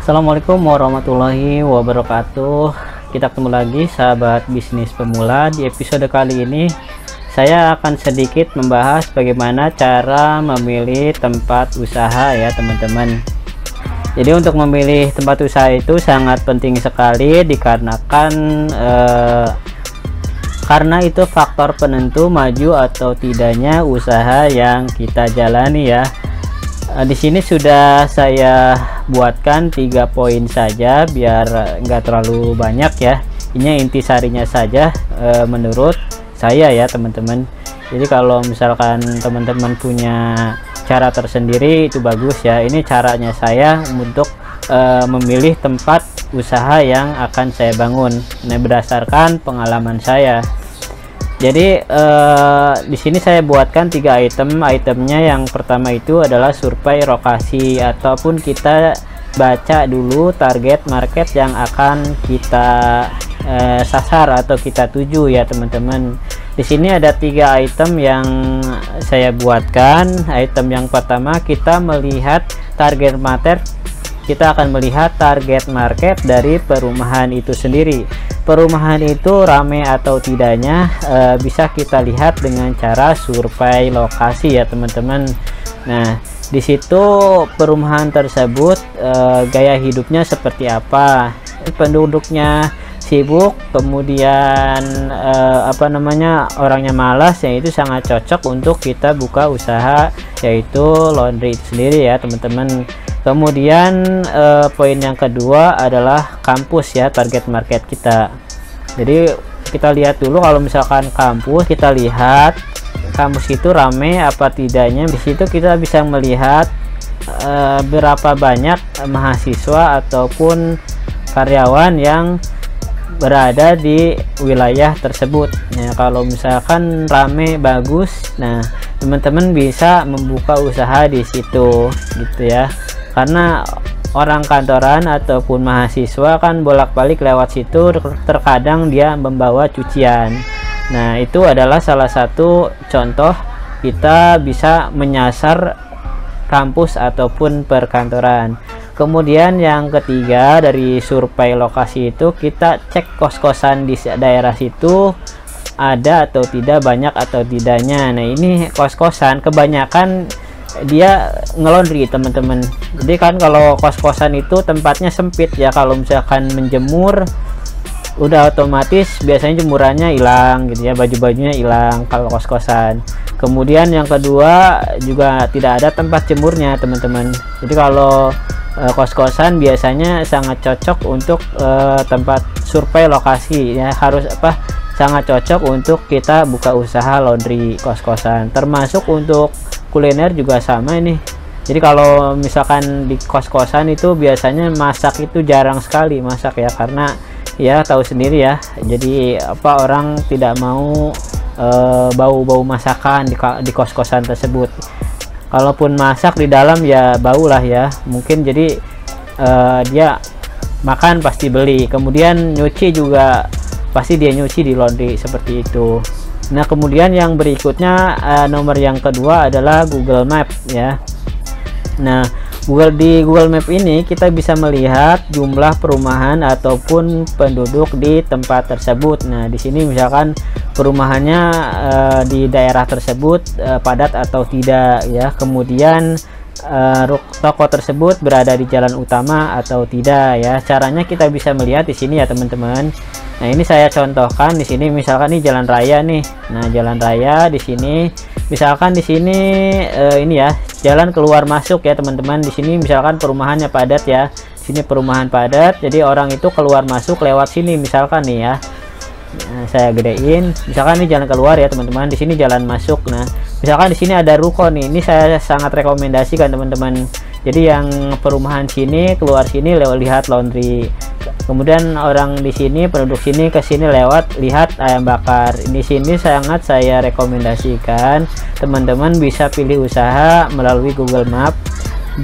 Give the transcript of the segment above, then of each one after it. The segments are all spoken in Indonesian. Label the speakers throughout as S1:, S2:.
S1: Assalamualaikum warahmatullahi wabarakatuh. Kita ketemu lagi sahabat bisnis pemula. Di episode kali ini saya akan sedikit membahas bagaimana cara memilih tempat usaha ya teman-teman. Jadi untuk memilih tempat usaha itu sangat penting sekali dikarenakan karena itu faktor penentu maju atau tidaknya usaha yang kita jalani ya. Di sini sudah saya buatkan 3 poin saja biar enggak terlalu banyak ya. Ini intisarinya saja menurut saya ya teman-teman. Jadi kalau misalkan teman-teman punya cara tersendiri itu bagus ya. Ini caranya saya untuk memilih tempat usaha yang akan saya bangun. Nah, berdasarkan pengalaman saya. Jadi di sini saya buatkan 3 item. Itemnya yang pertama itu adalah survei lokasi ataupun kita baca dulu target market yang akan kita sasar atau kita tuju ya teman-teman. Di sini ada 3 item yang saya buatkan. Item yang pertama kita melihat target market. Kita akan melihat target market dari perumahan itu sendiri. Perumahan itu ramai atau tidaknya bisa kita lihat dengan cara survei lokasi ya teman-teman. Nah, di situ perumahan tersebut gaya hidupnya seperti apa, penduduknya sibuk, kemudian orangnya malas, yang itu sangat cocok untuk kita buka usaha yaitu laundry itu sendiri ya teman-teman. Kemudian poin yang kedua adalah kampus ya, target market kita. Jadi kita lihat dulu kalau misalkan kampus, kita lihat kampus itu ramai apa tidaknya. Di situ kita bisa melihat berapa banyak mahasiswa ataupun karyawan yang berada di wilayah tersebut. Nah, kalau misalkan rame bagus, nah teman-teman bisa membuka usaha di situ gitu ya. Karena orang kantoran ataupun mahasiswa kan bolak-balik lewat situ, terkadang dia membawa cucian. Nah, itu adalah salah satu contoh kita bisa menyasar kampus ataupun perkantoran. Kemudian yang ketiga dari survei lokasi itu kita cek kos-kosan di daerah situ ada atau tidak, banyak atau tidaknya. Nah, ini kos-kosan kebanyakan dia ngelondri teman-teman. Jadi kan kalau kos-kosan itu tempatnya sempit ya, kalau misalkan menjemur udah otomatis biasanya jemurannya hilang gitu ya, baju-bajunya hilang kalau kos-kosan. Kemudian yang kedua juga tidak ada tempat jemurnya teman-teman. Jadi kalau kos-kosan biasanya sangat cocok untuk tempat survei lokasi ya, harus sangat cocok untuk kita buka usaha laundry kos-kosan. Termasuk untuk kuliner juga sama ini. Jadi kalau misalkan di kos-kosan itu biasanya masak itu jarang sekali masak ya, karena ya tahu sendiri ya, jadi orang tidak mau bau-bau masakan di kos-kosan tersebut. Kalaupun masak di dalam ya bau lah ya, mungkin jadi dia makan pasti beli, kemudian nyuci juga pasti dia nyuci di laundry seperti itu. Nah, kemudian yang berikutnya nomor yang kedua adalah Google Map ya. Nah, di Google Map ini kita bisa melihat jumlah perumahan ataupun penduduk di tempat tersebut. Nah, di sini misalkan perumahannya di daerah tersebut padat atau tidak ya. Kemudian toko tersebut berada di jalan utama atau tidak ya. Caranya kita bisa melihat di sini ya teman-teman. Nah, ini saya contohkan di sini, misalkan ini jalan raya nih. Nah, jalan raya di sini, misalkan di sini ini ya, jalan keluar masuk ya teman-teman. Di sini misalkan perumahannya padat ya. Di sini perumahan padat, jadi orang itu keluar masuk lewat sini misalkan nih ya. Nah, saya gedein, misalkan ini jalan keluar ya teman-teman, di sini jalan masuk. Nah, misalkan di sini ada ruko nih, ini saya sangat rekomendasikan teman-teman. Jadi yang perumahan sini keluar sini lewat lihat laundry, kemudian orang di sini, penduduk sini ke sini lewat lihat ayam bakar. Di sini sangat saya rekomendasikan teman-teman bisa pilih usaha melalui Google Map.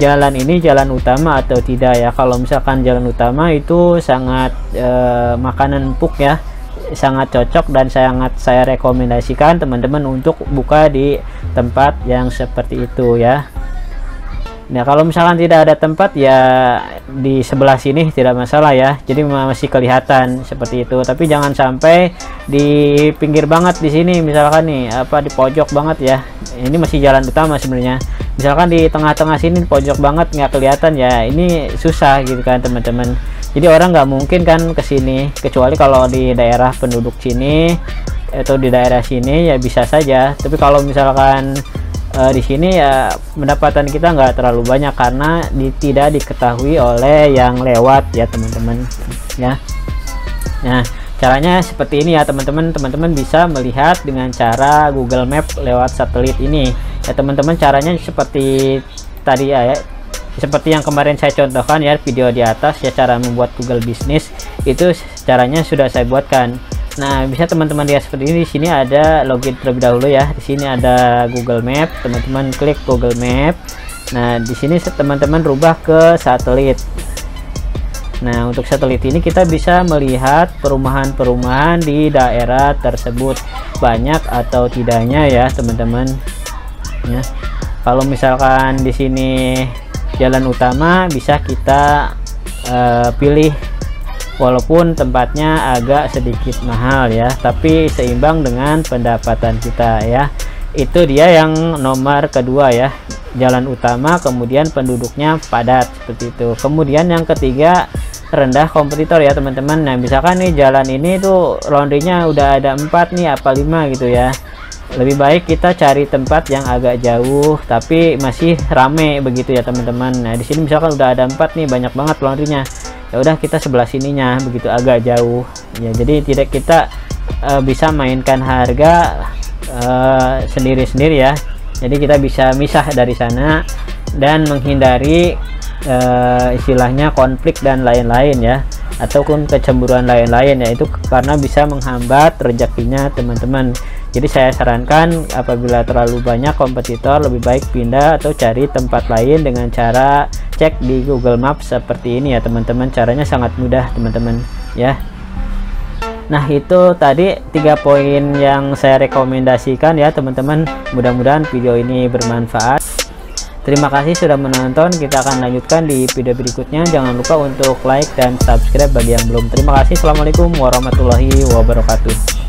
S1: Jalan ini jalan utama atau tidak ya. Kalau misalkan jalan utama itu sangat makanan empuk ya, sangat cocok dan sangat saya rekomendasikan teman-teman untuk buka di tempat yang seperti itu ya. Nah, kalau misalkan tidak ada tempat ya di sebelah sini tidak masalah ya. Jadi masih kelihatan seperti itu. Tapi jangan sampai di pinggir banget di sini, misalkan nih di pojok banget ya. Ini masih jalan utama sebenarnya. Misalkan di tengah-tengah sini di pojok banget nggak kelihatan ya. Ini susah gitu kan teman-teman. Jadi orang nggak mungkin kan ke sini, kecuali kalau di daerah penduduk sini atau di daerah sini ya bisa saja. Tapi kalau misalkan di sini ya pendapatan kita nggak terlalu banyak karena tidak diketahui oleh yang lewat ya teman-teman ya. Nah, caranya seperti ini ya teman-teman bisa melihat dengan cara Google Map lewat satelit ini ya teman-teman. Caranya seperti tadi ya, seperti yang kemarin saya contohkan ya video di atas ya, cara membuat Google Business itu caranya sudah saya buatkan. Nah, bisa teman-teman lihat seperti ini. Di sini ada login terlebih dahulu ya. Di sini ada Google Map. Teman-teman klik Google Map. Nah, di sini teman-teman rubah ke satelit. Nah, untuk satelit ini kita bisa melihat perumahan-perumahan di daerah tersebut, banyak atau tidaknya ya, teman-teman. Ya. Kalau misalkan di sini jalan utama bisa kita pilih, walaupun tempatnya agak sedikit mahal ya, tapi seimbang dengan pendapatan kita ya. Itu dia yang nomor kedua ya, jalan utama kemudian penduduknya padat seperti itu. Kemudian yang ketiga, rendah kompetitor ya teman-teman. Nah, misalkan nih jalan ini tuh laundrynya udah ada 4 nih apa 5 gitu ya, lebih baik kita cari tempat yang agak jauh tapi masih rame begitu ya teman-teman. Nah, di sini misalkan udah ada 4 nih, banyak banget laundrynya, ya udah kita sebelah sininya begitu, agak jauh ya. Jadi tidak kita bisa mainkan harga sendiri-sendiri ya. Jadi kita bisa misah dari sana dan menghindari istilahnya konflik dan lain-lain ya, ataupun kecemburuan lain-lain ya, itu karena bisa menghambat rezekinya teman-teman. Jadi saya sarankan apabila terlalu banyak kompetitor, lebih baik pindah atau cari tempat lain dengan cara cek di Google Maps seperti ini ya teman-teman. Caranya sangat mudah teman-teman ya. Nah, itu tadi 3 poin yang saya rekomendasikan ya teman-teman. Mudah-mudahan video ini bermanfaat. Terima kasih sudah menonton. Kita akan lanjutkan di video berikutnya. Jangan lupa untuk like dan subscribe bagi yang belum. Terima kasih. Assalamualaikum warahmatullahi wabarakatuh.